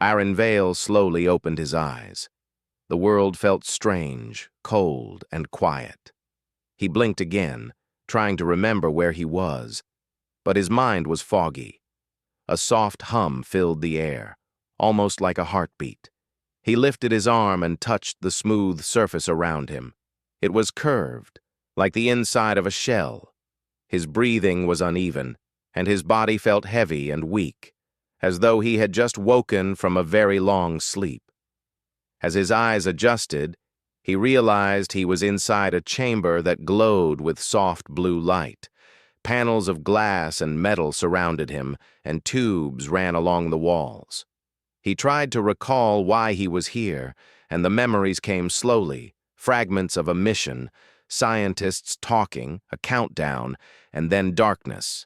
Aaron Vale slowly opened his eyes. The world felt strange, cold, and quiet. He blinked again, trying to remember where he was, but his mind was foggy. A soft hum filled the air, almost like a heartbeat. He lifted his arm and touched the smooth surface around him. It was curved, like the inside of a shell. His breathing was uneven, and his body felt heavy and weak, as though he had just woken from a very long sleep. As his eyes adjusted, he realized he was inside a chamber that glowed with soft blue light. Panels of glass and metal surrounded him, and tubes ran along the walls. He tried to recall why he was here, and the memories came slowly, fragments of a mission, scientists talking, a countdown, and then darkness.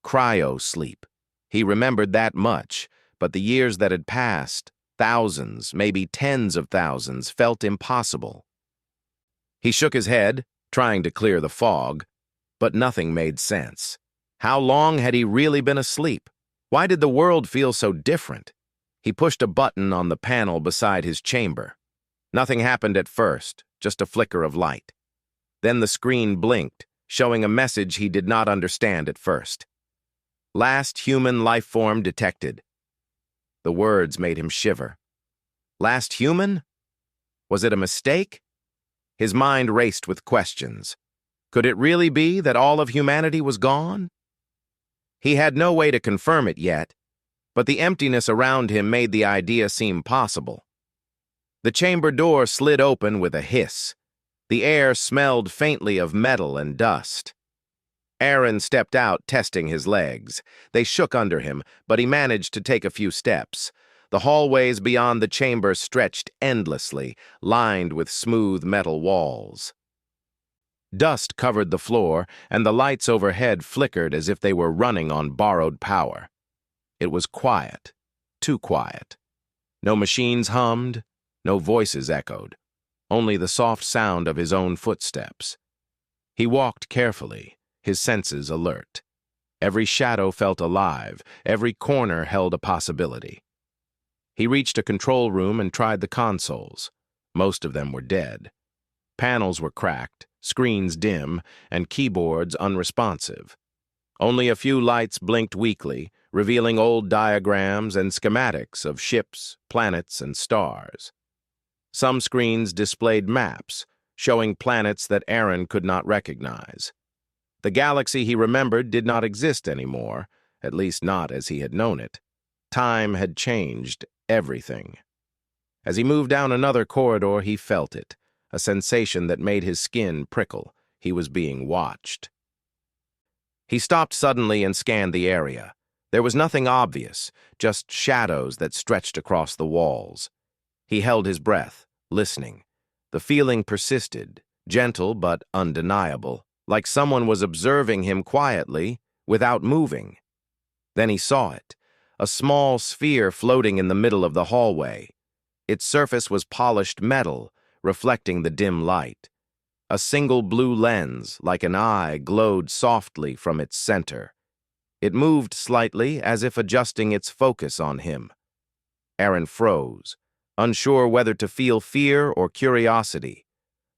Cryo-sleep. He remembered that much, but the years that had passed, thousands, maybe tens of thousands, felt impossible. He shook his head, trying to clear the fog, but nothing made sense. How long had he really been asleep? Why did the world feel so different? He pushed a button on the panel beside his chamber. Nothing happened at first, just a flicker of light. Then the screen blinked, showing a message he did not understand at first. Last human life form detected. The words made him shiver. Last human? Was it a mistake? His mind raced with questions. Could it really be that all of humanity was gone? He had no way to confirm it yet, but the emptiness around him made the idea seem possible. The chamber door slid open with a hiss. The air smelled faintly of metal and dust. Aaron stepped out, testing his legs. They shook under him, but he managed to take a few steps. The hallways beyond the chamber stretched endlessly, lined with smooth metal walls. Dust covered the floor, and the lights overhead flickered as if they were running on borrowed power. It was quiet, too quiet. No machines hummed, no voices echoed, only the soft sound of his own footsteps. He walked carefully, his senses alert. Every shadow felt alive, every corner held a possibility. He reached a control room and tried the consoles. Most of them were dead. Panels were cracked, screens dim, and keyboards unresponsive. Only a few lights blinked weakly, revealing old diagrams and schematics of ships, planets, and stars. Some screens displayed maps, showing planets that Aaron could not recognize. The galaxy he remembered did not exist anymore, at least not as he had known it. Time had changed everything. As he moved down another corridor, he felt it, a sensation that made his skin prickle. He was being watched. He stopped suddenly and scanned the area. There was nothing obvious, just shadows that stretched across the walls. He held his breath, listening. The feeling persisted, gentle but undeniable, like someone was observing him quietly, without moving. Then he saw it, a small sphere floating in the middle of the hallway. Its surface was polished metal, reflecting the dim light. A single blue lens, like an eye, glowed softly from its center. It moved slightly, as if adjusting its focus on him. Aaron froze, unsure whether to feel fear or curiosity.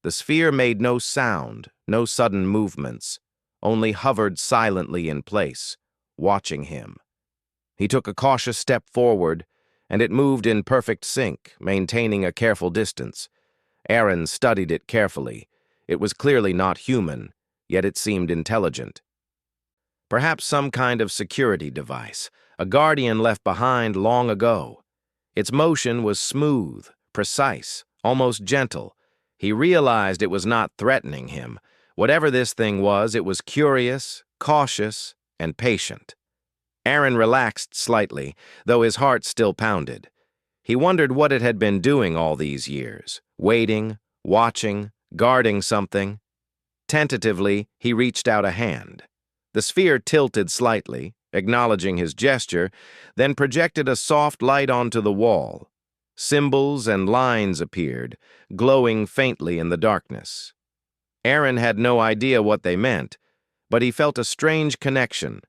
The sphere made no sound, no sudden movements, only hovered silently in place, watching him. He took a cautious step forward, and it moved in perfect sync, maintaining a careful distance. Aaron studied it carefully. It was clearly not human, yet it seemed intelligent. Perhaps some kind of security device, a guardian left behind long ago. Its motion was smooth, precise, almost gentle. He realized it was not threatening him. Whatever this thing was, it was curious, cautious, and patient. Aaron relaxed slightly, though his heart still pounded. He wondered what it had been doing all these years, waiting, watching, guarding something. Tentatively, he reached out a hand. The sphere tilted slightly, acknowledging his gesture, then projected a soft light onto the wall. Symbols and lines appeared, glowing faintly in the darkness. Aaron had no idea what they meant, but he felt a strange connection,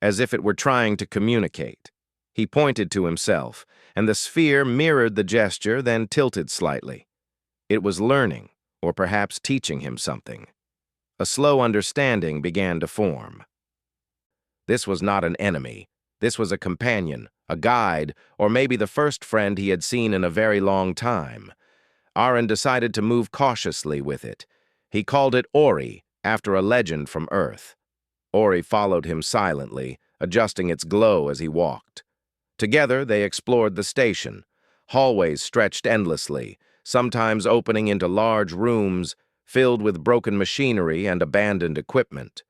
as if it were trying to communicate. He pointed to himself, and the sphere mirrored the gesture, then tilted slightly. It was learning, or perhaps teaching him something. A slow understanding began to form. This was not an enemy. This was a companion, a guide, or maybe the first friend he had seen in a very long time. Aaron decided to move cautiously with it. He called it Ori, after a legend from Earth. Ori followed him silently, adjusting its glow as he walked. Together, they explored the station. Hallways stretched endlessly, sometimes opening into large rooms filled with broken machinery and abandoned equipment.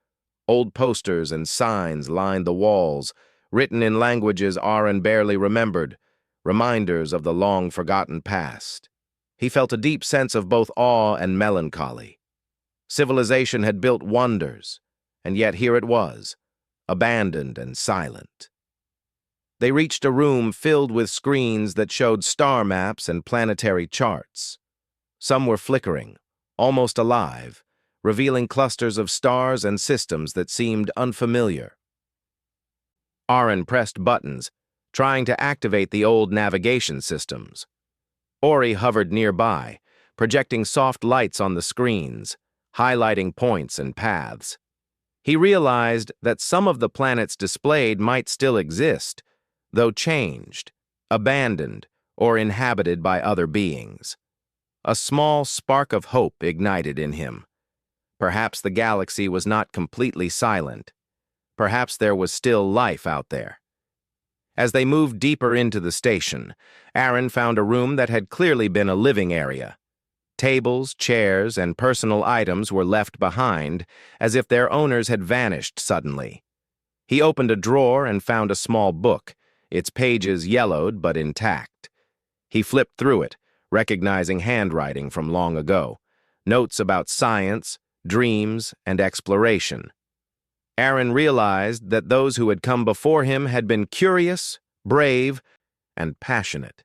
Old posters and signs lined the walls, written in languages Aaron barely remembered, reminders of the long-forgotten past. He felt a deep sense of both awe and melancholy. Civilization had built wonders, and yet here it was, abandoned and silent. They reached a room filled with screens that showed star maps and planetary charts. Some were flickering, almost alive, revealing clusters of stars and systems that seemed unfamiliar. Aaron pressed buttons, trying to activate the old navigation systems. Ori hovered nearby, projecting soft lights on the screens, highlighting points and paths. He realized that some of the planets displayed might still exist, though changed, abandoned, or inhabited by other beings. A small spark of hope ignited in him. Perhaps the galaxy was not completely silent. Perhaps there was still life out there. As they moved deeper into the station, Aaron found a room that had clearly been a living area. Tables, chairs, and personal items were left behind, as if their owners had vanished suddenly. He opened a drawer and found a small book, its pages yellowed but intact. He flipped through it, recognizing handwriting from long ago, notes about science, dreams, and exploration. Aaron realized that those who had come before him had been curious, brave, and passionate,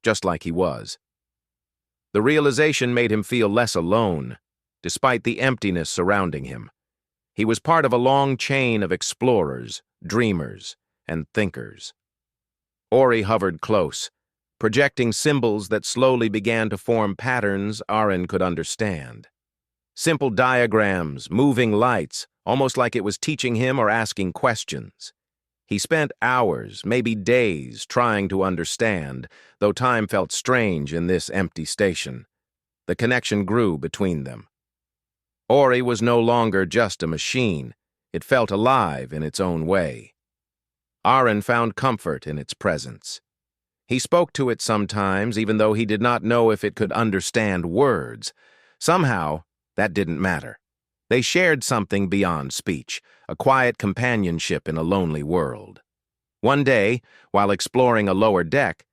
just like he was. The realization made him feel less alone, despite the emptiness surrounding him. He was part of a long chain of explorers, dreamers, and thinkers. Ori hovered close, projecting symbols that slowly began to form patterns Aaron could understand. Simple diagrams, moving lights, almost like it was teaching him or asking questions. He spent hours, maybe days, trying to understand, though time felt strange in this empty station. The connection grew between them. Ori was no longer just a machine. It felt alive in its own way. Aaron found comfort in its presence. He spoke to it sometimes, even though he did not know if it could understand words. Somehow, that didn't matter. They shared something beyond speech, a quiet companionship in a lonely world. One day, while exploring a lower deck,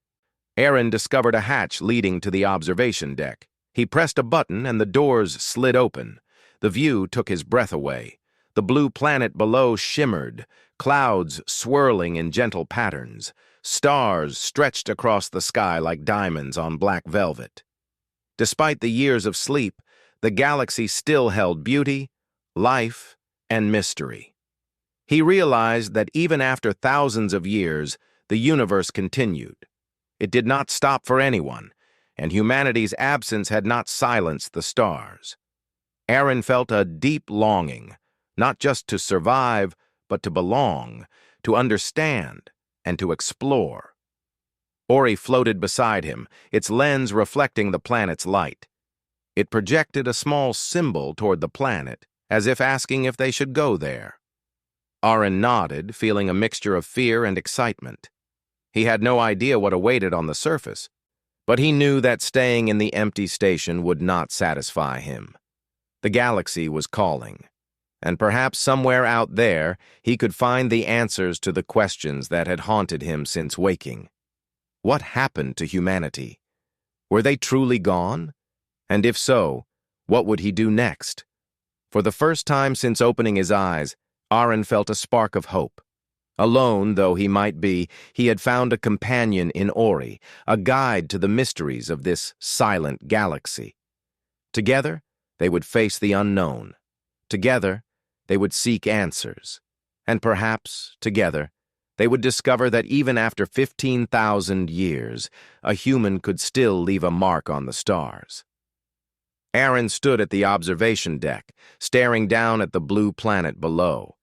Aaron discovered a hatch leading to the observation deck. He pressed a button and the doors slid open. The view took his breath away. The blue planet below shimmered, clouds swirling in gentle patterns. Stars stretched across the sky like diamonds on black velvet. Despite the years of sleep, the galaxy still held beauty, life, and mystery. He realized that even after thousands of years, the universe continued. It did not stop for anyone, and humanity's absence had not silenced the stars. Aaron felt a deep longing, not just to survive, but to belong, to understand, and to explore. Ori floated beside him, its lens reflecting the planet's light. It projected a small symbol toward the planet, as if asking if they should go there. Aaron nodded, feeling a mixture of fear and excitement. He had no idea what awaited on the surface, but he knew that staying in the empty station would not satisfy him. The galaxy was calling, and perhaps somewhere out there he could find the answers to the questions that had haunted him since waking. What happened to humanity? Were they truly gone? And if so, what would he do next? For the first time since opening his eyes, Aaron felt a spark of hope. Alone though he might be, he had found a companion in Ori, a guide to the mysteries of this silent galaxy. Together, they would face the unknown. Together, they would seek answers. And perhaps, together, they would discover that even after 15,000 years, a human could still leave a mark on the stars. Aaron stood at the observation deck, staring down at the blue planet below.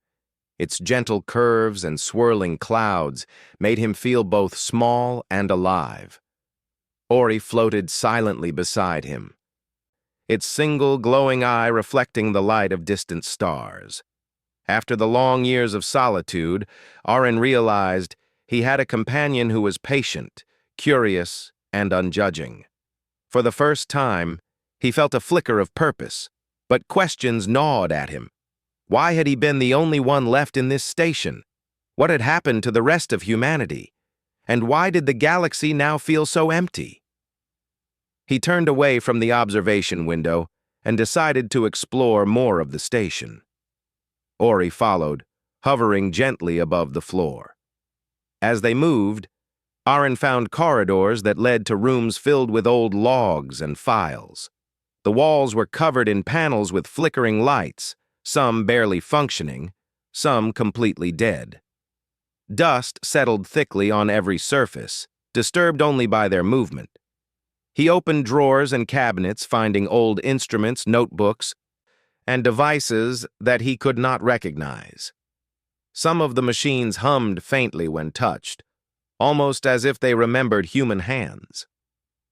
Its gentle curves and swirling clouds made him feel both small and alive. Ori floated silently beside him, its single glowing eye reflecting the light of distant stars. After the long years of solitude, Aaron realized he had a companion who was patient, curious, and unjudging. For the first time, he felt a flicker of purpose, but questions gnawed at him. Why had he been the only one left in this station? What had happened to the rest of humanity? And why did the galaxy now feel so empty? He turned away from the observation window and decided to explore more of the station. Ori followed, hovering gently above the floor. As they moved, Aaron found corridors that led to rooms filled with old logs and files. The walls were covered in panels with flickering lights, some barely functioning, some completely dead. Dust settled thickly on every surface, disturbed only by their movement. He opened drawers and cabinets, finding old instruments, notebooks, and devices that he could not recognize. Some of the machines hummed faintly when touched, almost as if they remembered human hands.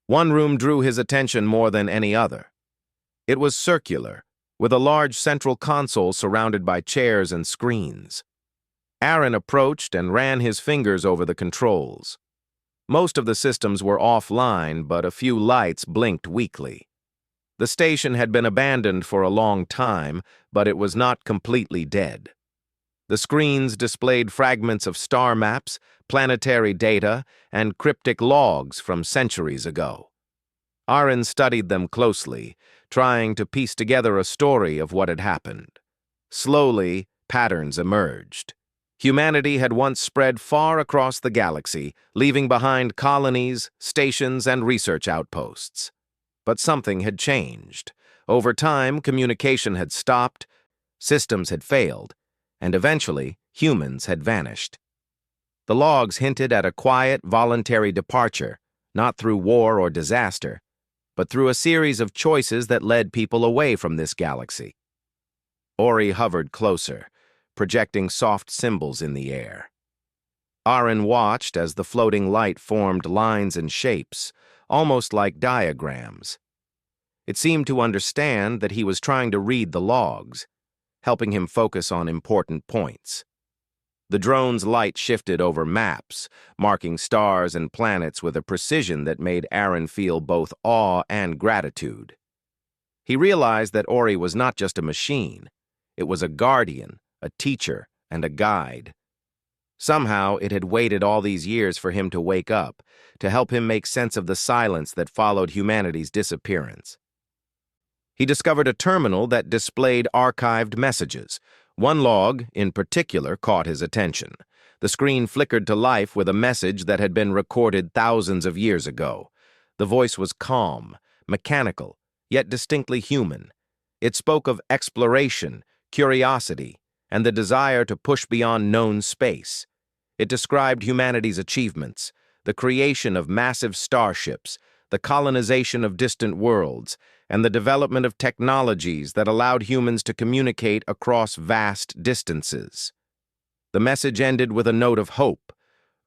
One room drew his attention more than any other. It was circular, with a large central console surrounded by chairs and screens. Aaron approached and ran his fingers over the controls. Most of the systems were offline, but a few lights blinked weakly. The station had been abandoned for a long time, but it was not completely dead. The screens displayed fragments of star maps, planetary data, and cryptic logs from centuries ago. Aaron studied them closely, trying to piece together a story of what had happened. Slowly, patterns emerged. Humanity had once spread far across the galaxy, leaving behind colonies, stations, and research outposts. But something had changed. Over time, communication had stopped, systems had failed, and eventually, humans had vanished. The logs hinted at a quiet, voluntary departure, not through war or disaster, but through a series of choices that led people away from this galaxy. Ori hovered closer, projecting soft symbols in the air. Aaron watched as the floating light formed lines and shapes, almost like diagrams. It seemed to understand that he was trying to read the logs, helping him focus on important points. The drone's light shifted over maps, marking stars and planets with a precision that made Aaron feel both awe and gratitude. He realized that Ori was not just a machine. It was a guardian, a teacher, and a guide. Somehow, it had waited all these years for him to wake up, to help him make sense of the silence that followed humanity's disappearance. He discovered a terminal that displayed archived messages. One log, in particular, caught his attention. The screen flickered to life with a message that had been recorded thousands of years ago. The voice was calm, mechanical, yet distinctly human. It spoke of exploration, curiosity, and the desire to push beyond known space. It described humanity's achievements, the creation of massive starships, the colonization of distant worlds, and the development of technologies that allowed humans to communicate across vast distances. The message ended with a note of hope,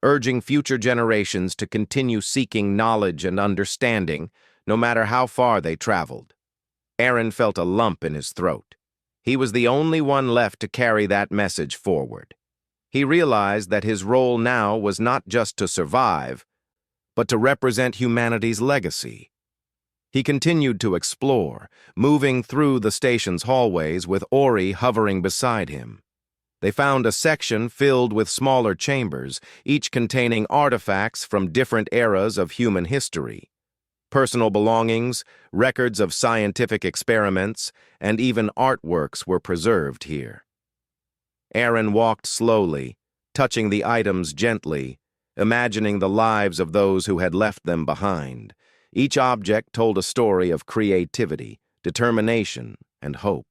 urging future generations to continue seeking knowledge and understanding, no matter how far they traveled. Aaron felt a lump in his throat. He was the only one left to carry that message forward. He realized that his role now was not just to survive, but to represent humanity's legacy. He continued to explore, moving through the station's hallways with Ori hovering beside him. They found a section filled with smaller chambers, each containing artifacts from different eras of human history. Personal belongings, records of scientific experiments, and even artworks were preserved here. Aaron walked slowly, touching the items gently, imagining the lives of those who had left them behind. Each object told a story of creativity, determination, and hope.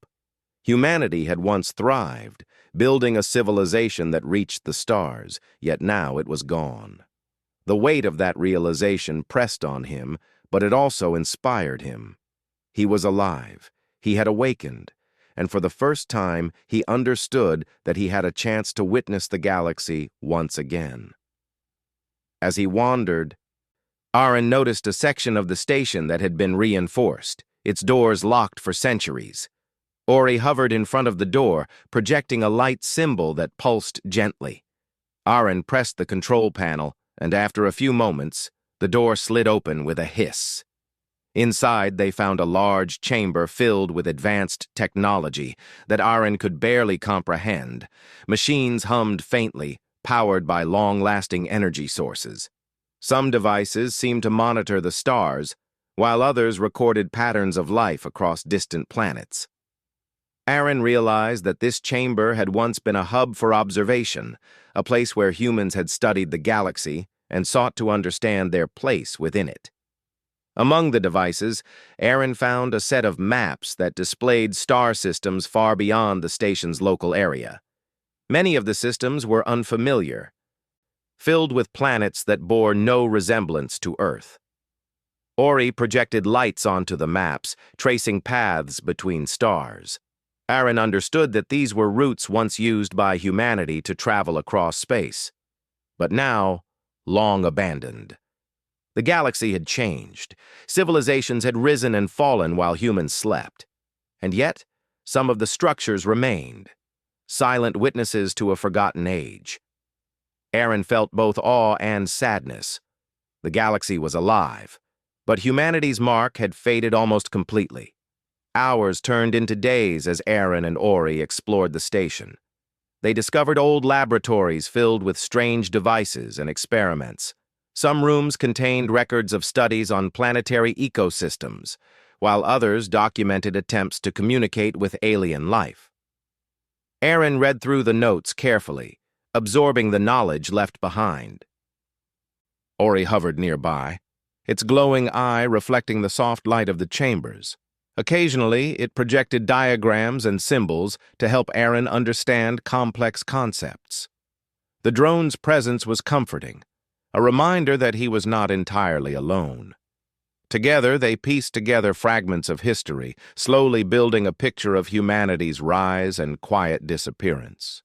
Humanity had once thrived, building a civilization that reached the stars, yet now it was gone. The weight of that realization pressed on him, but it also inspired him. He was alive, he had awakened, and for the first time he understood that he had a chance to witness the galaxy once again. As he wandered, Aaron noticed a section of the station that had been reinforced, its doors locked for centuries. Ori hovered in front of the door, projecting a light symbol that pulsed gently. Aaron pressed the control panel, and after a few moments, the door slid open with a hiss. Inside, they found a large chamber filled with advanced technology that Aaron could barely comprehend. Machines hummed faintly, powered by long-lasting energy sources. Some devices seemed to monitor the stars, while others recorded patterns of life across distant planets. Aaron realized that this chamber had once been a hub for observation, a place where humans had studied the galaxy and sought to understand their place within it. Among the devices, Aaron found a set of maps that displayed star systems far beyond the station's local area. Many of the systems were unfamiliar, filled with planets that bore no resemblance to Earth. Ori projected lights onto the maps, tracing paths between stars. Aaron understood that these were routes once used by humanity to travel across space, but now long abandoned. The galaxy had changed. Civilizations had risen and fallen while humans slept. And yet, some of the structures remained, silent witnesses to a forgotten age. Aaron felt both awe and sadness. The galaxy was alive, but humanity's mark had faded almost completely. Hours turned into days as Aaron and Ori explored the station. They discovered old laboratories filled with strange devices and experiments. Some rooms contained records of studies on planetary ecosystems, while others documented attempts to communicate with alien life. Aaron read through the notes carefully, absorbing the knowledge left behind. Ori hovered nearby, its glowing eye reflecting the soft light of the chambers. Occasionally, it projected diagrams and symbols to help Aaron understand complex concepts. The drone's presence was comforting, a reminder that he was not entirely alone. Together, they pieced together fragments of history, slowly building a picture of humanity's rise and quiet disappearance.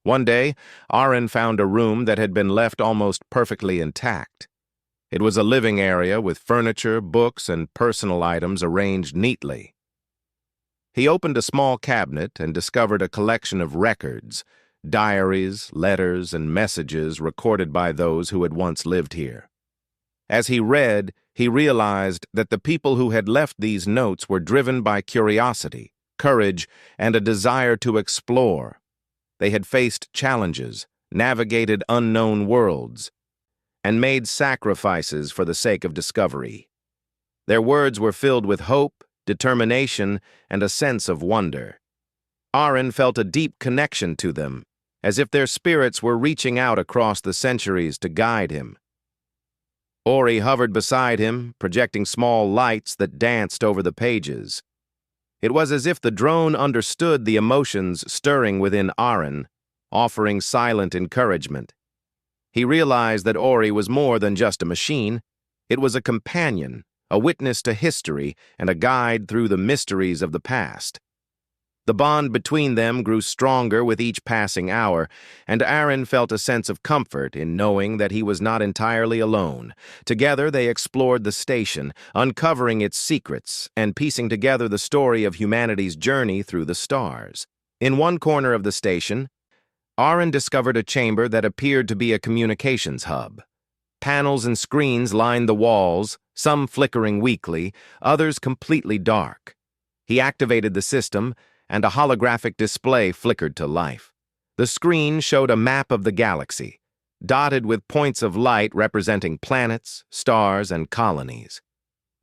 One day, Aaron found a room that had been left almost perfectly intact. It was a living area with furniture, books, and personal items arranged neatly. He opened a small cabinet and discovered a collection of records, diaries, letters, and messages recorded by those who had once lived here. As he read, he realized that the people who had left these notes were driven by curiosity, courage, and a desire to explore. They had faced challenges, navigated unknown worlds, and made sacrifices for the sake of discovery. Their words were filled with hope, determination, and a sense of wonder. Aaron felt a deep connection to them, as if their spirits were reaching out across the centuries to guide him. Ori hovered beside him, projecting small lights that danced over the pages. It was as if the drone understood the emotions stirring within Aaron, offering silent encouragement. He realized that Ori was more than just a machine. It was a companion, a witness to history, and a guide through the mysteries of the past. The bond between them grew stronger with each passing hour, and Aaron felt a sense of comfort in knowing that he was not entirely alone. Together they explored the station, uncovering its secrets and piecing together the story of humanity's journey through the stars. In one corner of the station, Aaron discovered a chamber that appeared to be a communications hub. Panels and screens lined the walls, some flickering weakly, others completely dark. He activated the system, and a holographic display flickered to life. The screen showed a map of the galaxy, dotted with points of light representing planets, stars, and colonies.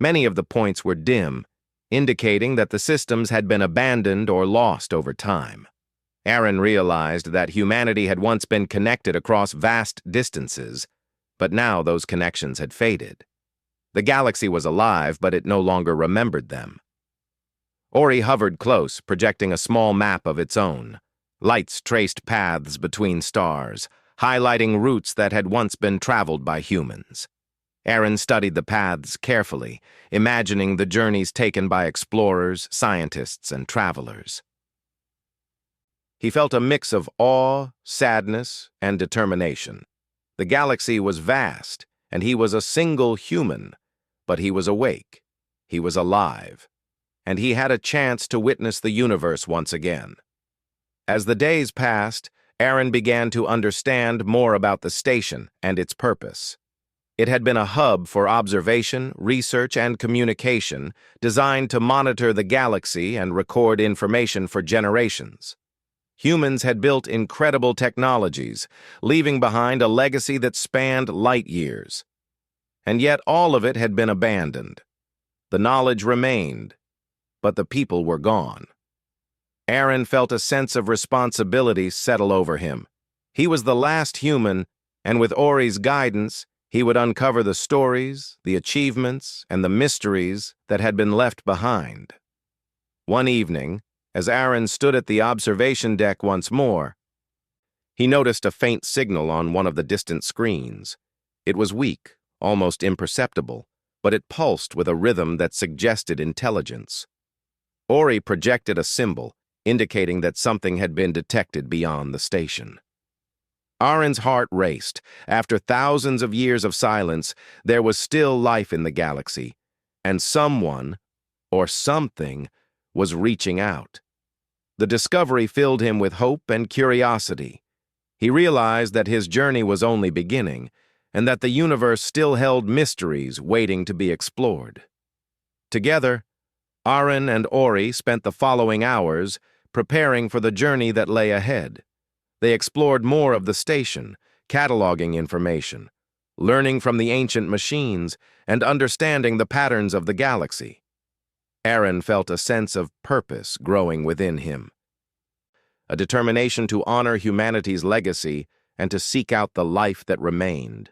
Many of the points were dim, indicating that the systems had been abandoned or lost over time. Aaron realized that humanity had once been connected across vast distances, but now those connections had faded. The galaxy was alive, but it no longer remembered them. Ori hovered close, projecting a small map of its own. Lights traced paths between stars, highlighting routes that had once been traveled by humans. Aaron studied the paths carefully, imagining the journeys taken by explorers, scientists, and travelers. He felt a mix of awe, sadness, and determination. The galaxy was vast, and he was a single human, but he was awake, he was alive, and he had a chance to witness the universe once again. As the days passed, Aaron began to understand more about the station and its purpose. It had been a hub for observation, research, and communication designed to monitor the galaxy and record information for generations. Humans had built incredible technologies, leaving behind a legacy that spanned light years. And yet all of it had been abandoned. The knowledge remained, but the people were gone. Aaron felt a sense of responsibility settle over him. He was the last human, and with Ori's guidance, he would uncover the stories, the achievements, and the mysteries that had been left behind. One evening, as Aaron stood at the observation deck once more, he noticed a faint signal on one of the distant screens. It was weak, almost imperceptible, but it pulsed with a rhythm that suggested intelligence. Ori projected a symbol, indicating that something had been detected beyond the station. Aaron's heart raced. After thousands of years of silence, there was still life in the galaxy, and someone, or something, was reaching out. The discovery filled him with hope and curiosity. He realized that his journey was only beginning, and that the universe still held mysteries waiting to be explored. Together, Aaron and Ori spent the following hours preparing for the journey that lay ahead. They explored more of the station, cataloging information, learning from the ancient machines, and understanding the patterns of the galaxy. Aaron felt a sense of purpose growing within him, a determination to honor humanity's legacy and to seek out the life that remained.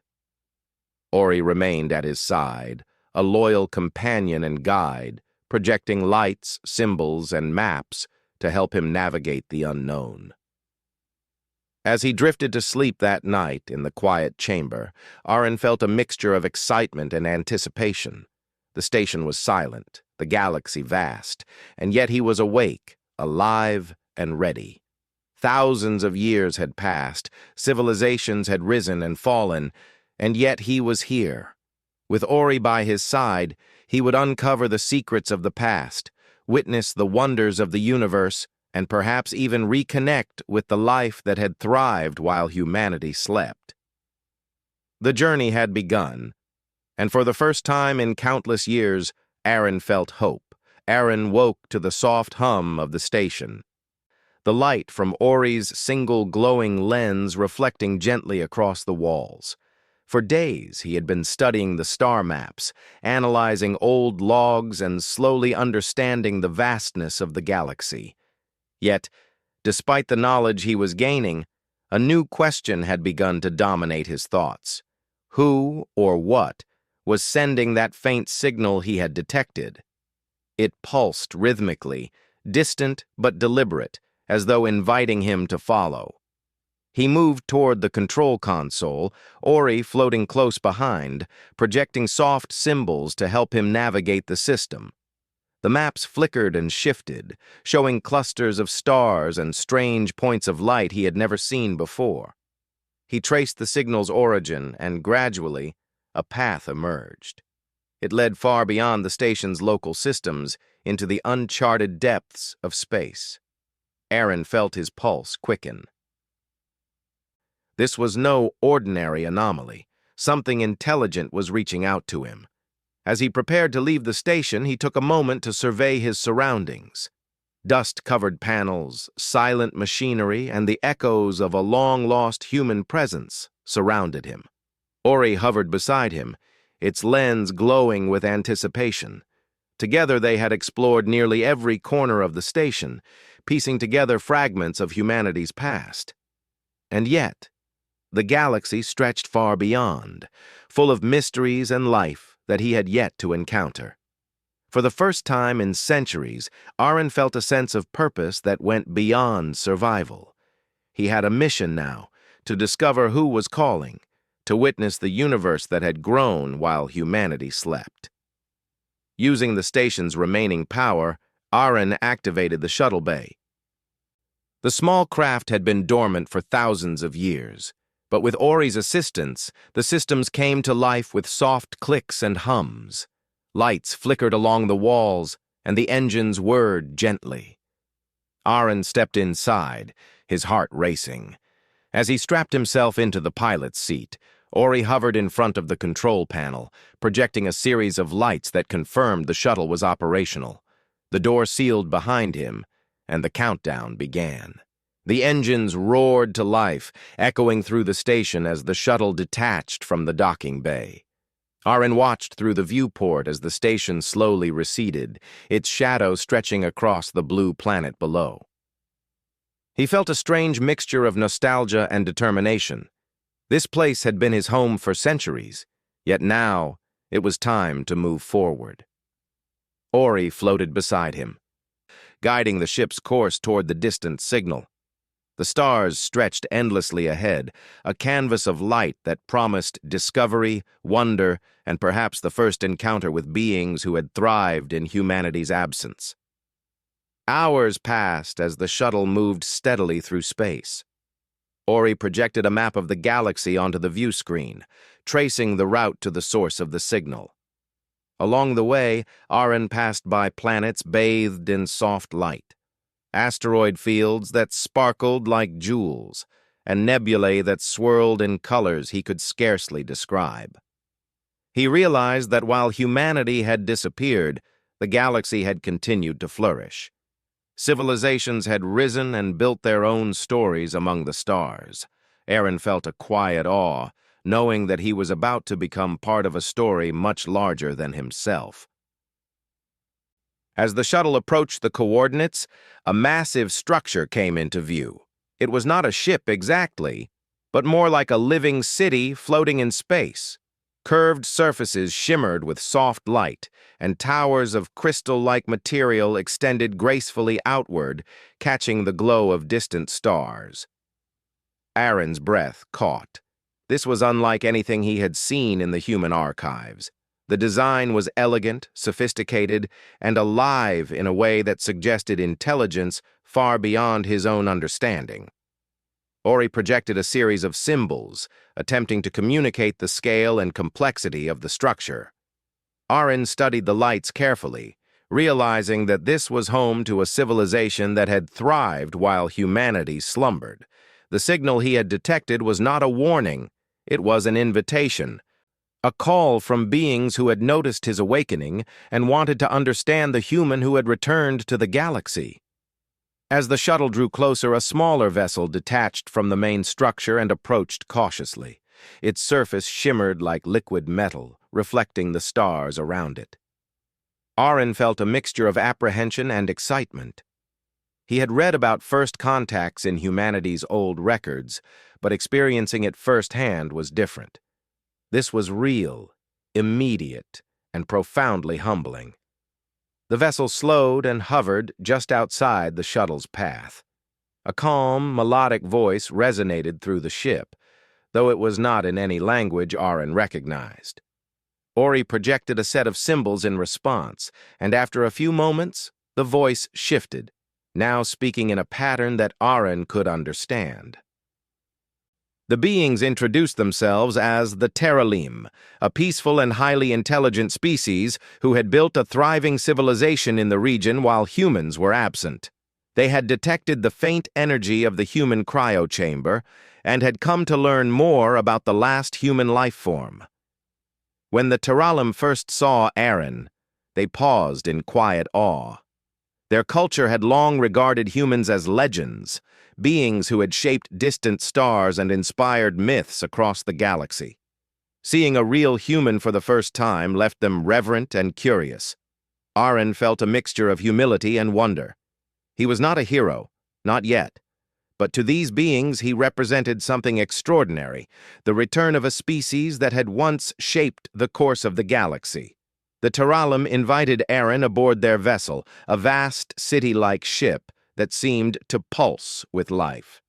Ori remained at his side, a loyal companion and guide, projecting lights, symbols, and maps to help him navigate the unknown. As he drifted to sleep that night in the quiet chamber, Aaron felt a mixture of excitement and anticipation. The station was silent, the galaxy vast, and yet he was awake, alive, and ready. Thousands of years had passed, civilizations had risen and fallen, and yet he was here. With Ori by his side, he would uncover the secrets of the past, witness the wonders of the universe, and perhaps even reconnect with the life that had thrived while humanity slept. The journey had begun, and for the first time in countless years, Aaron felt hope. Aaron woke to the soft hum of the station, the light from Ori's single glowing lens reflecting gently across the walls. For days, he had been studying the star maps, analyzing old logs, and slowly understanding the vastness of the galaxy. Yet, despite the knowledge he was gaining, a new question had begun to dominate his thoughts. Who, or what, was sending that faint signal he had detected? It pulsed rhythmically, distant but deliberate, as though inviting him to follow. He moved toward the control console, Ori floating close behind, projecting soft symbols to help him navigate the system. The maps flickered and shifted, showing clusters of stars and strange points of light he had never seen before. He traced the signal's origin, and gradually, a path emerged. It led far beyond the station's local systems into the uncharted depths of space. Aaron felt his pulse quicken. This was no ordinary anomaly. Something intelligent was reaching out to him. As he prepared to leave the station, he took a moment to survey his surroundings. Dust-covered panels, silent machinery, and the echoes of a long-lost human presence surrounded him. Ori hovered beside him, its lens glowing with anticipation. Together they had explored nearly every corner of the station, piecing together fragments of humanity's past. And yet, the galaxy stretched far beyond, full of mysteries and life that he had yet to encounter. For the first time in centuries, Aaron felt a sense of purpose that went beyond survival. He had a mission now, to discover who was calling, to witness the universe that had grown while humanity slept. Using the station's remaining power, Aaron activated the shuttle bay. The small craft had been dormant for thousands of years, but with Ori's assistance, the systems came to life with soft clicks and hums. Lights flickered along the walls, and the engines whirred gently. Aaron stepped inside, his heart racing. As he strapped himself into the pilot's seat, Ori hovered in front of the control panel, projecting a series of lights that confirmed the shuttle was operational. The door sealed behind him, and the countdown began. The engines roared to life, echoing through the station as the shuttle detached from the docking bay. Aaron watched through the viewport as the station slowly receded, its shadow stretching across the blue planet below. He felt a strange mixture of nostalgia and determination. This place had been his home for centuries, yet now it was time to move forward. Ori floated beside him, guiding the ship's course toward the distant signal. The stars stretched endlessly ahead, a canvas of light that promised discovery, wonder, and perhaps the first encounter with beings who had thrived in humanity's absence. Hours passed as the shuttle moved steadily through space. Ori projected a map of the galaxy onto the view screen, tracing the route to the source of the signal. Along the way, Aaron passed by planets bathed in soft light, asteroid fields that sparkled like jewels, and nebulae that swirled in colors he could scarcely describe. He realized that while humanity had disappeared, the galaxy had continued to flourish. Civilizations had risen and built their own stories among the stars. Aaron felt a quiet awe, knowing that he was about to become part of a story much larger than himself. As the shuttle approached the coordinates, a massive structure came into view. It was not a ship exactly, but more like a living city floating in space. Curved surfaces shimmered with soft light, and towers of crystal-like material extended gracefully outward, catching the glow of distant stars. Aaron's breath caught. This was unlike anything he had seen in the human archives. The design was elegant, sophisticated, and alive in a way that suggested intelligence far beyond his own understanding. Ori projected a series of symbols, attempting to communicate the scale and complexity of the structure. Aaron studied the lights carefully, realizing that this was home to a civilization that had thrived while humanity slumbered. The signal he had detected was not a warning, it was an invitation. A call from beings who had noticed his awakening and wanted to understand the human who had returned to the galaxy. As the shuttle drew closer, a smaller vessel detached from the main structure and approached cautiously. Its surface shimmered like liquid metal, reflecting the stars around it. Aaron felt a mixture of apprehension and excitement. He had read about first contacts in humanity's old records, but experiencing it firsthand was different. This was real, immediate, and profoundly humbling. The vessel slowed and hovered just outside the shuttle's path. A calm, melodic voice resonated through the ship, though it was not in any language Aaron recognized. Ori projected a set of symbols in response, and after a few moments, the voice shifted, now speaking in a pattern that Aaron could understand. The beings introduced themselves as the Teralim, a peaceful and highly intelligent species who had built a thriving civilization in the region while humans were absent. They had detected the faint energy of the human cryochamber and had come to learn more about the last human life form. When the Teralim first saw Aaron, they paused in quiet awe. Their culture had long regarded humans as legends, beings who had shaped distant stars and inspired myths across the galaxy. Seeing a real human for the first time left them reverent and curious. Aaron felt a mixture of humility and wonder. He was not a hero, not yet, but to these beings he represented something extraordinary, the return of a species that had once shaped the course of the galaxy. The Taralim invited Aaron aboard their vessel, a vast city-like ship that seemed to pulse with life.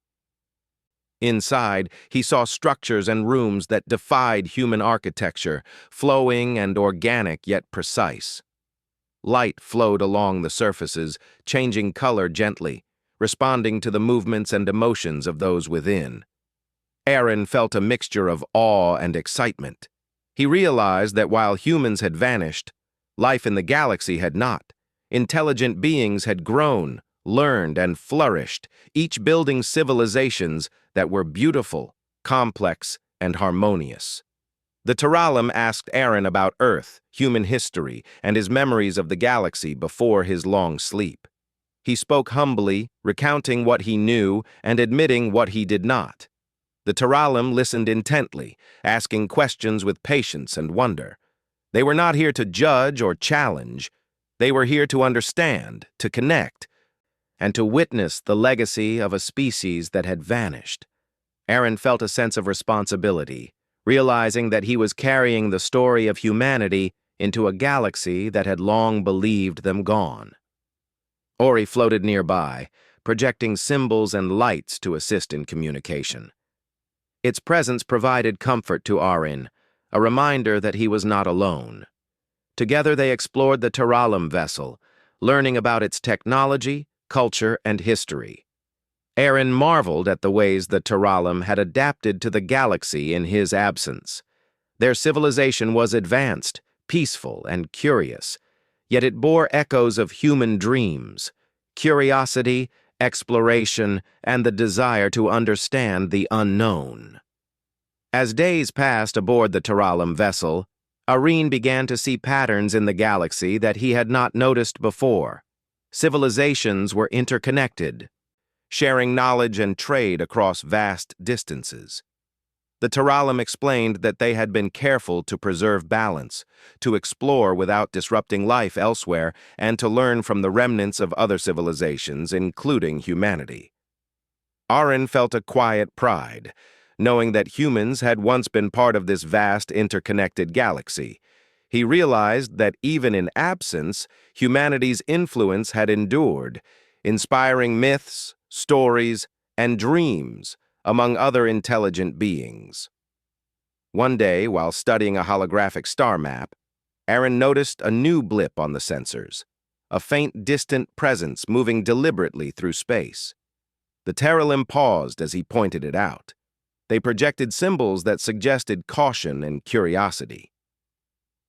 Inside, he saw structures and rooms that defied human architecture, flowing and organic yet precise. Light flowed along the surfaces, changing color gently, responding to the movements and emotions of those within. Aaron felt a mixture of awe and excitement. He realized that while humans had vanished, life in the galaxy had not. Intelligent beings had grown, learned, and flourished, each building civilizations that were beautiful, complex, and harmonious. The Taralim asked Aaron about Earth, human history, and his memories of the galaxy before his long sleep. He spoke humbly, recounting what he knew and admitting what he did not. The Taralim listened intently, asking questions with patience and wonder. They were not here to judge or challenge. They were here to understand, to connect, and to witness the legacy of a species that had vanished. Aaron felt a sense of responsibility, realizing that he was carrying the story of humanity into a galaxy that had long believed them gone. Ori floated nearby, projecting symbols and lights to assist in communication. Its presence provided comfort to Aaron, a reminder that he was not alone. Together they explored the Taralim vessel, learning about its technology, culture, and history. Aaron marveled at the ways the Taralim had adapted to the galaxy in his absence. Their civilization was advanced, peaceful, and curious, yet it bore echoes of human dreams, curiosity, exploration, and the desire to understand the unknown. As days passed aboard the Taralim vessel, Aaron began to see patterns in the galaxy that he had not noticed before. Civilizations were interconnected, sharing knowledge and trade across vast distances. The Taralim explained that they had been careful to preserve balance, to explore without disrupting life elsewhere, and to learn from the remnants of other civilizations, including humanity. Aaron felt a quiet pride, knowing that humans had once been part of this vast interconnected galaxy. He realized that even in absence, humanity's influence had endured, inspiring myths, stories, and dreams among other intelligent beings. One day, while studying a holographic star map, Aaron noticed a new blip on the sensors, a faint, distant presence moving deliberately through space. The Taralim paused as he pointed it out. They projected symbols that suggested caution and curiosity.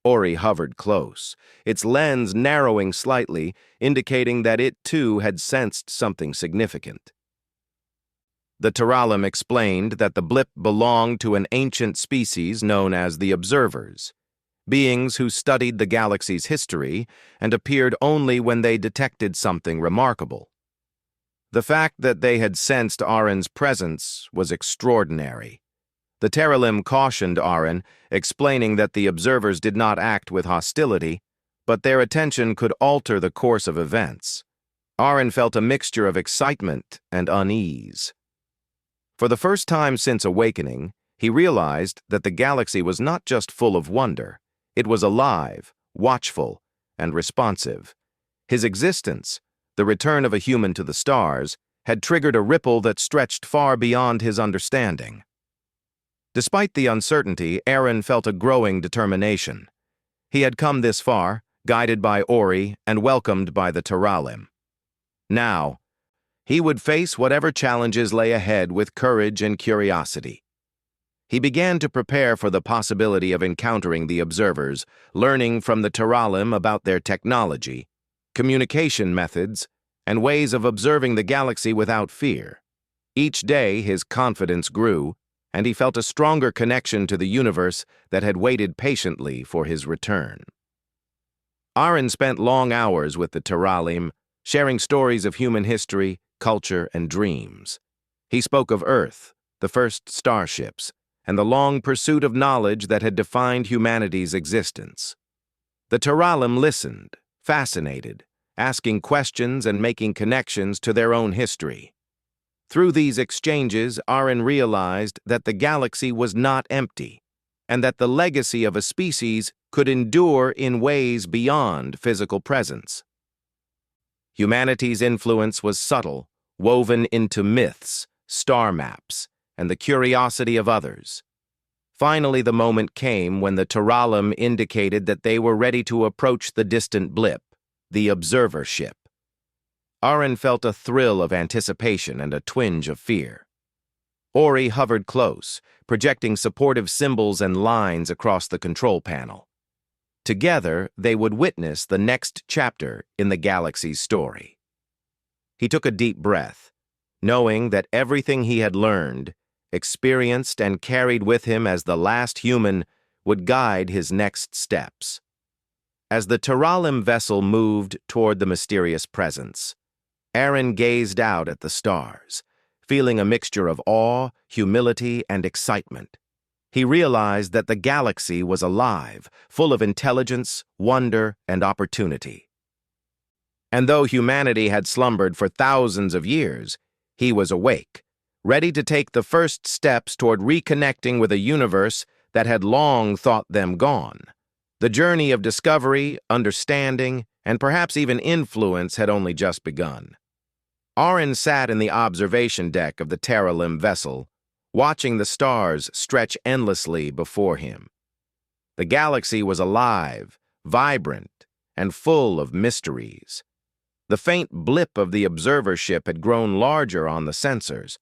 Ori hovered close, its lens narrowing slightly, indicating that it too had sensed something significant. The Taralim explained that the blip belonged to an ancient species known as the Observers, beings who studied the galaxy's history and appeared only when they detected something remarkable. The fact that they had sensed Aaron's presence was extraordinary. The Taralim cautioned Aaron, explaining that the observers did not act with hostility, but their attention could alter the course of events. Aaron felt a mixture of excitement and unease. For the first time since awakening, he realized that the galaxy was not just full of wonder. It was alive, watchful, and responsive. His existence, the return of a human to the stars, had triggered a ripple that stretched far beyond his understanding. Despite the uncertainty, Aaron felt a growing determination. He had come this far, guided by Ori and welcomed by the Taralim. Now, he would face whatever challenges lay ahead with courage and curiosity. He began to prepare for the possibility of encountering the observers, learning from the Taralim about their technology, communication methods, and ways of observing the galaxy without fear. Each day, his confidence grew, and he felt a stronger connection to the universe that had waited patiently for his return. Aaron spent long hours with the Taralim, sharing stories of human history, culture, and dreams. He spoke of Earth, the first starships, and the long pursuit of knowledge that had defined humanity's existence. The Taralim listened, fascinated, asking questions and making connections to their own history. Through these exchanges, Aaron realized that the galaxy was not empty, and that the legacy of a species could endure in ways beyond physical presence. Humanity's influence was subtle, woven into myths, star maps, and the curiosity of others. Finally, the moment came when the Terralum indicated that they were ready to approach the distant blip, the observer ship. Aaron felt a thrill of anticipation and a twinge of fear. Ori hovered close, projecting supportive symbols and lines across the control panel. Together, they would witness the next chapter in the galaxy's story. He took a deep breath, knowing that everything he had learned, experienced, and carried with him as the last human would guide his next steps. As the Terralum vessel moved toward the mysterious presence, Aaron gazed out at the stars, feeling a mixture of awe, humility, and excitement. He realized that the galaxy was alive, full of intelligence, wonder, and opportunity. And though humanity had slumbered for thousands of years, he was awake, ready to take the first steps toward reconnecting with a universe that had long thought them gone. The journey of discovery, understanding, and perhaps even influence had only just begun. Aaron sat in the observation deck of the Terralum vessel, watching the stars stretch endlessly before him. The galaxy was alive, vibrant, and full of mysteries. The faint blip of the observer ship had grown larger on the sensors,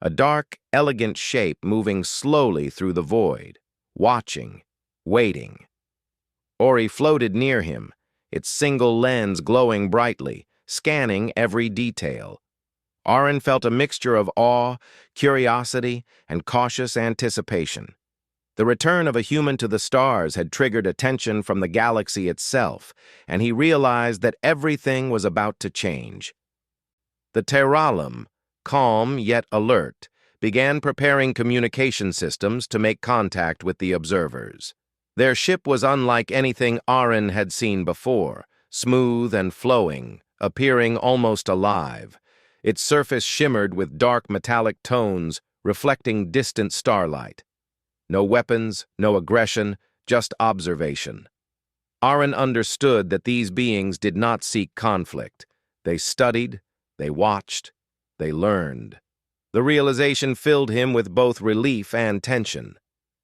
a dark, elegant shape moving slowly through the void, watching, waiting. Ori floated near him, its single lens glowing brightly, scanning every detail. Aaron felt a mixture of awe, curiosity, and cautious anticipation. The return of a human to the stars had triggered attention from the galaxy itself, and he realized that everything was about to change. The Terralum, calm yet alert, began preparing communication systems to make contact with the observers. Their ship was unlike anything Aaron had seen before, smooth and flowing, appearing almost alive. Its surface shimmered with dark metallic tones, reflecting distant starlight. No weapons, no aggression, just observation. Aaron understood that these beings did not seek conflict. They studied, they watched, they learned. The realization filled him with both relief and tension.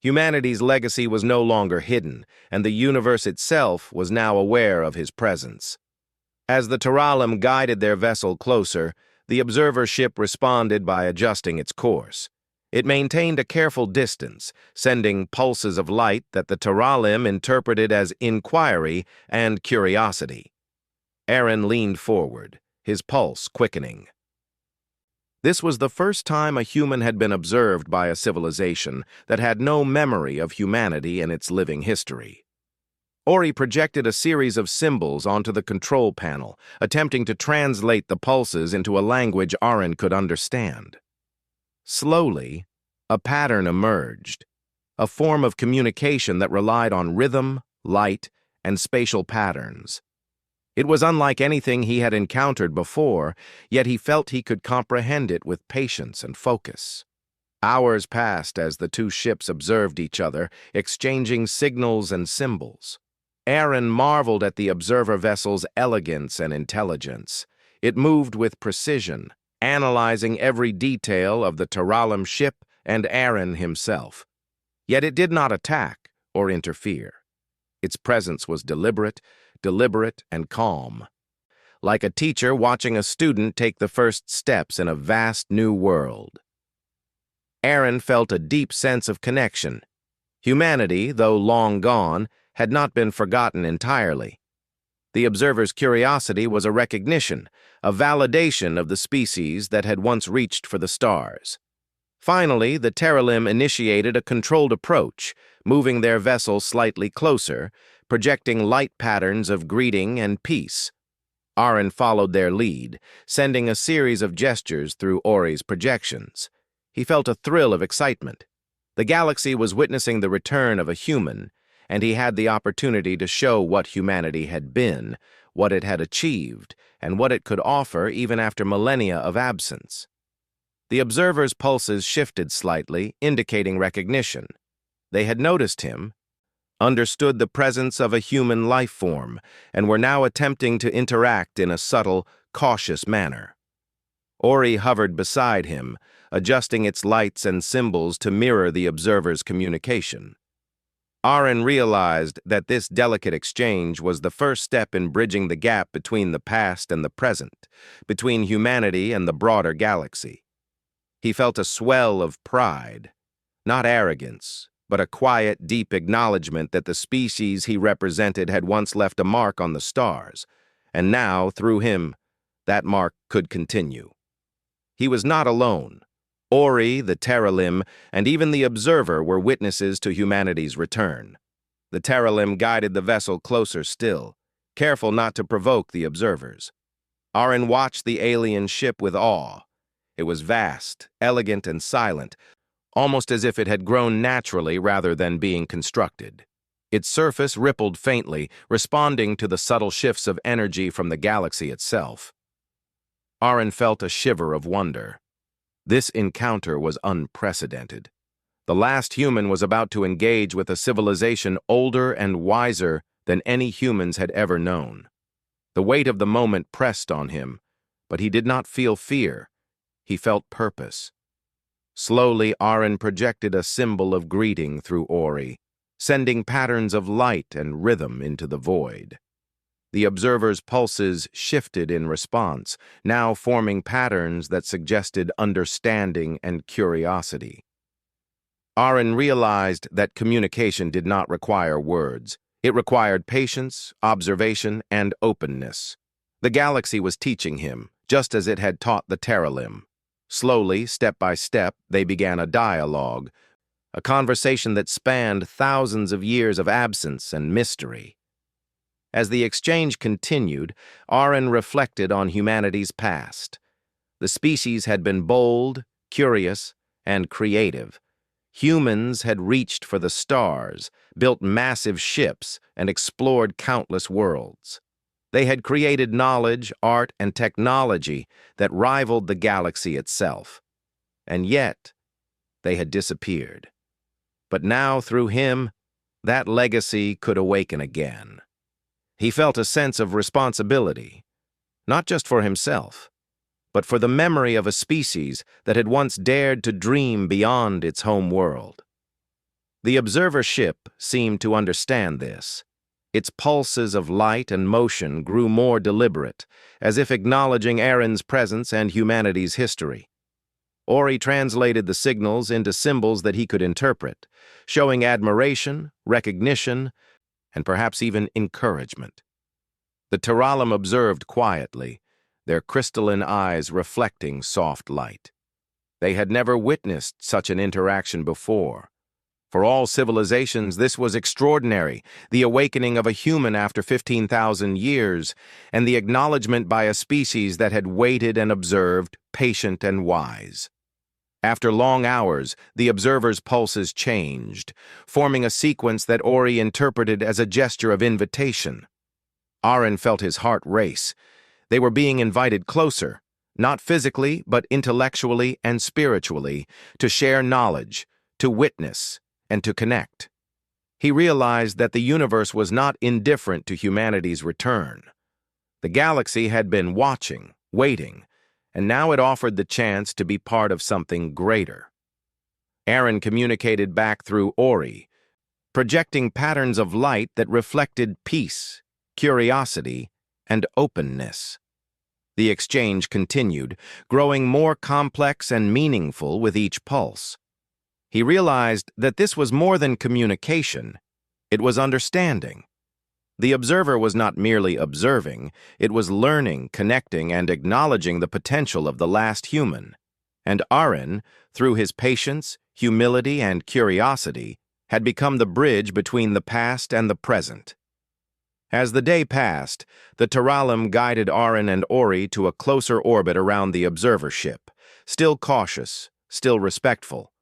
Humanity's legacy was no longer hidden, and the universe itself was now aware of his presence. As the Terralum guided their vessel closer, the observer ship responded by adjusting its course. It maintained a careful distance, sending pulses of light that the Terralum interpreted as inquiry and curiosity. Aaron leaned forward, his pulse quickening. This was the first time a human had been observed by a civilization that had no memory of humanity in its living history. Ori projected a series of symbols onto the control panel, attempting to translate the pulses into a language Aaron could understand. Slowly, a pattern emerged, a form of communication that relied on rhythm, light, and spatial patterns. It was unlike anything he had encountered before, yet he felt he could comprehend it with patience and focus. Hours passed as the two ships observed each other, exchanging signals and symbols. Aaron marveled at the observer vessel's elegance and intelligence. It moved with precision, analyzing every detail of the Terralum ship and Aaron himself. Yet it did not attack or interfere. Its presence was deliberate and calm, like a teacher watching a student take the first steps in a vast new world. Aaron felt a deep sense of connection. Humanity, though long gone, had not been forgotten entirely. The observer's curiosity was a recognition, a validation of the species that had once reached for the stars. Finally, the Terralum initiated a controlled approach, moving their vessel slightly closer, projecting light patterns of greeting and peace. Aaron followed their lead, sending a series of gestures through Ori's projections. He felt a thrill of excitement. The galaxy was witnessing the return of a human, and he had the opportunity to show what humanity had been, what it had achieved, and what it could offer even after millennia of absence. The observer's pulses shifted slightly, indicating recognition. They had noticed him. understood the presence of a human life form, and were now attempting to interact in a subtle, cautious manner. Ori hovered beside him, adjusting its lights and symbols to mirror the observer's communication. Aaron realized that this delicate exchange was the first step in bridging the gap between the past and the present, between humanity and the broader galaxy. He felt a swell of pride, not arrogance, but a quiet, deep acknowledgement that the species he represented had once left a mark on the stars, and now, through him, that mark could continue. He was not alone. Ori, the Terralim, and even the Observer were witnesses to humanity's return. The Terralim guided the vessel closer still, careful not to provoke the observers. Aaron watched the alien ship with awe. It was vast, elegant, and silent, almost as if it had grown naturally rather than being constructed. Its surface rippled faintly, responding to the subtle shifts of energy from the galaxy itself. Aaron felt a shiver of wonder. This encounter was unprecedented. The last human was about to engage with a civilization older and wiser than any humans had ever known. The weight of the moment pressed on him, but he did not feel fear. He felt purpose. Slowly, Aaron projected a symbol of greeting through Ori, sending patterns of light and rhythm into the void. The observer's pulses shifted in response, now forming patterns that suggested understanding and curiosity. Aaron realized that communication did not require words. It required patience, observation, and openness. The galaxy was teaching him, just as it had taught the Terralim. Slowly, step by step, they began a dialogue, a conversation that spanned thousands of years of absence and mystery. As the exchange continued, Aaron reflected on humanity's past. The species had been bold, curious, and creative. Humans had reached for the stars, built massive ships, and explored countless worlds. They had created knowledge, art, and technology that rivaled the galaxy itself. And yet, they had disappeared. But now, through him, that legacy could awaken again. He felt a sense of responsibility, not just for himself, but for the memory of a species that had once dared to dream beyond its home world. The observer ship seemed to understand this. Its pulses of light and motion grew more deliberate, as if acknowledging Aaron's presence and humanity's history. Ori translated the signals into symbols that he could interpret, showing admiration, recognition, and perhaps even encouragement. The Terralim observed quietly, their crystalline eyes reflecting soft light. They had never witnessed such an interaction before. For all civilizations, this was extraordinary, the awakening of a human after 15,000 years, and the acknowledgement by a species that had waited and observed, patient and wise. After long hours, the observer's pulses changed, forming a sequence that Ori interpreted as a gesture of invitation. Aaron felt his heart race. They were being invited closer, not physically, but intellectually and spiritually, to share knowledge, to witness, and to connect. He realized that the universe was not indifferent to humanity's return. The galaxy had been watching, waiting, and now it offered the chance to be part of something greater. Aaron communicated back through Ori, projecting patterns of light that reflected peace, curiosity, and openness. The exchange continued, growing more complex and meaningful with each pulse. He realized that this was more than communication. It was understanding. The observer was not merely observing, it was learning, connecting, and acknowledging the potential of the last human. And Aaron, through his patience, humility, and curiosity, had become the bridge between the past and the present. As the day passed, the Terralim guided Aaron and Ori to a closer orbit around the observer ship, still cautious, still respectful.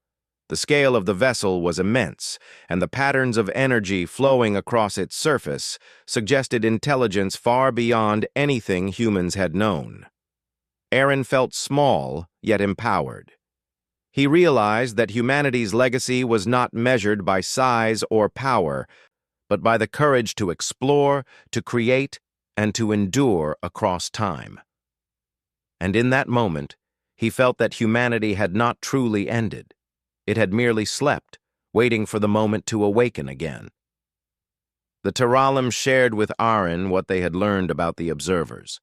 The scale of the vessel was immense, and the patterns of energy flowing across its surface suggested intelligence far beyond anything humans had known. Aaron felt small, yet empowered. He realized that humanity's legacy was not measured by size or power, but by the courage to explore, to create, and to endure across time. And in that moment, he felt that humanity had not truly ended. It had merely slept, waiting for the moment to awaken again. The Teralim shared with Aaron what they had learned about the observers.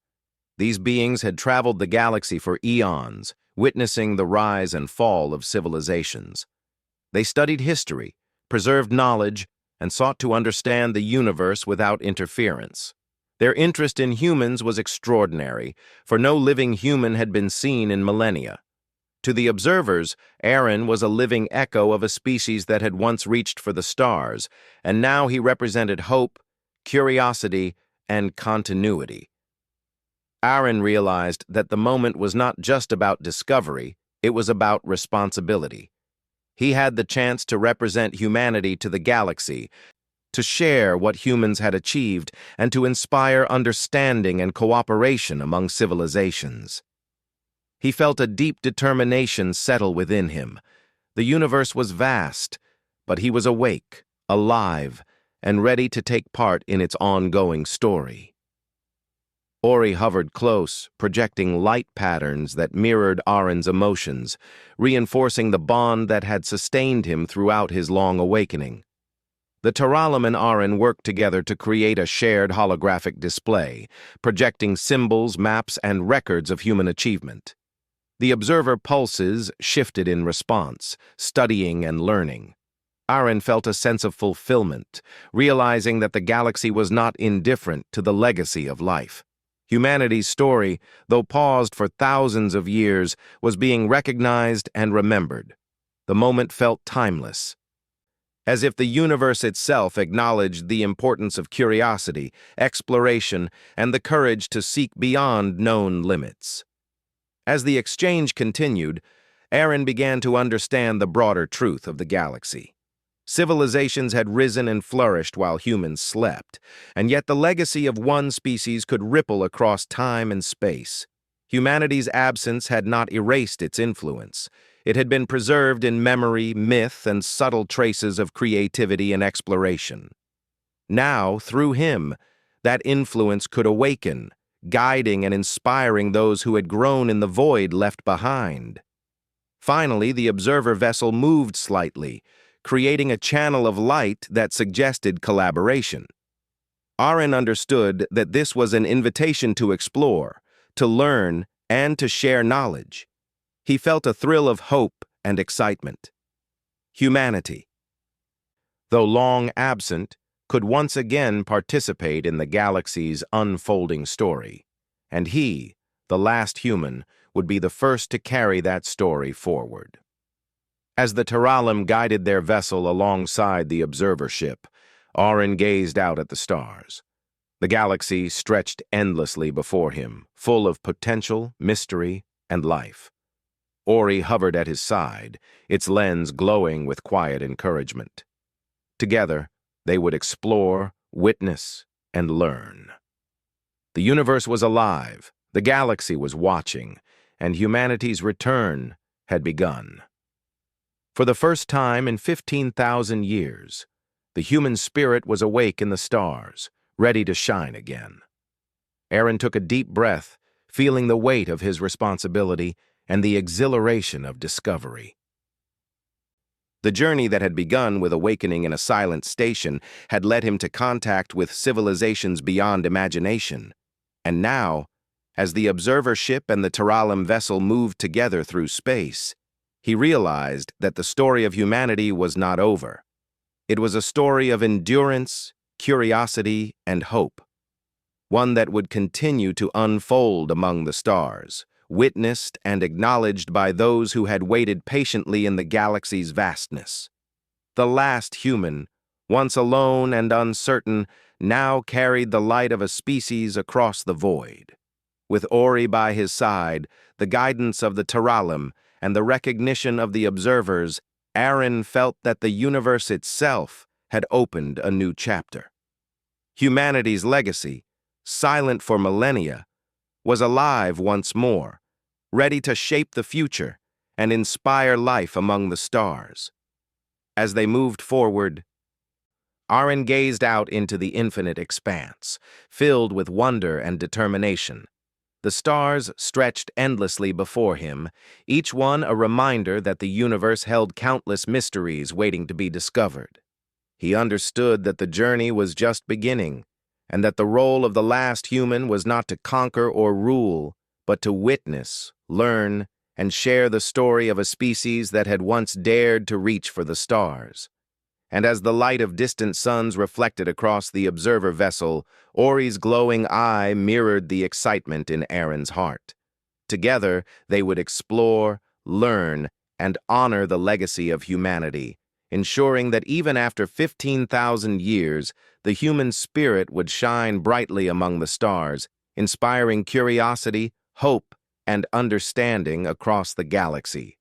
These beings had traveled the galaxy for eons, witnessing the rise and fall of civilizations. They studied history, preserved knowledge, and sought to understand the universe without interference. Their interest in humans was extraordinary, for no living human had been seen in millennia. To the observers, Aaron was a living echo of a species that had once reached for the stars, and now he represented hope, curiosity, and continuity. Aaron realized that the moment was not just about discovery, it was about responsibility. He had the chance to represent humanity to the galaxy, to share what humans had achieved, and to inspire understanding and cooperation among civilizations. He felt a deep determination settle within him. The universe was vast, but he was awake, alive, and ready to take part in its ongoing story. Ori hovered close, projecting light patterns that mirrored Aaron's emotions, reinforcing the bond that had sustained him throughout his long awakening. The Teralim and Aaron worked together to create a shared holographic display, projecting symbols, maps, and records of human achievement. The observer pulses shifted in response, studying and learning. Aaron felt a sense of fulfillment, realizing that the galaxy was not indifferent to the legacy of life. Humanity's story, though paused for thousands of years, was being recognized and remembered. The moment felt timeless, as if the universe itself acknowledged the importance of curiosity, exploration, and the courage to seek beyond known limits. As the exchange continued, Aaron began to understand the broader truth of the galaxy. Civilizations had risen and flourished while humans slept, and yet the legacy of one species could ripple across time and space. Humanity's absence had not erased its influence. It had been preserved in memory, myth, and subtle traces of creativity and exploration. Now, through him, that influence could awaken, guiding and inspiring those who had grown in the void left behind. Finally, the observer vessel moved slightly, creating a channel of light that suggested collaboration. Aaron understood that this was an invitation to explore, to learn, and to share knowledge. He felt a thrill of hope and excitement. Humanity, though long absent, could once again participate in the galaxy's unfolding story, and he, the last human, would be the first to carry that story forward. As the Teralim guided their vessel alongside the observer ship, Aaron gazed out at the stars. The galaxy stretched endlessly before him, full of potential, mystery, and life. Ori hovered at his side, its lens glowing with quiet encouragement. Together, they would explore, witness, and learn. The universe was alive, the galaxy was watching, and humanity's return had begun. For the first time in 15,000 years, the human spirit was awake in the stars, ready to shine again. Aaron took a deep breath, feeling the weight of his responsibility and the exhilaration of discovery. The journey that had begun with awakening in a silent station had led him to contact with civilizations beyond imagination. And now, as the observer ship and the Teralim vessel moved together through space, he realized that the story of humanity was not over. It was a story of endurance, curiosity, and hope, one that would continue to unfold among the stars, witnessed and acknowledged by those who had waited patiently in the galaxy's vastness. The last human, once alone and uncertain, now carried the light of a species across the void. With Ori by his side, the guidance of the Teralim, and the recognition of the observers, Aaron felt that the universe itself had opened a new chapter. Humanity's legacy, silent for millennia, was alive once more, ready to shape the future and inspire life among the stars. As they moved forward, Aaron gazed out into the infinite expanse, filled with wonder and determination. The stars stretched endlessly before him, each one a reminder that the universe held countless mysteries waiting to be discovered. He understood that the journey was just beginning, and that the role of the last human was not to conquer or rule, but to witness, learn, and share the story of a species that had once dared to reach for the stars. And as the light of distant suns reflected across the observer vessel, Ori's glowing eye mirrored the excitement in Aaron's heart. Together, they would explore, learn, and honor the legacy of humanity, ensuring that even after 15,000 years, the human spirit would shine brightly among the stars, inspiring curiosity, hope, and understanding across the galaxy.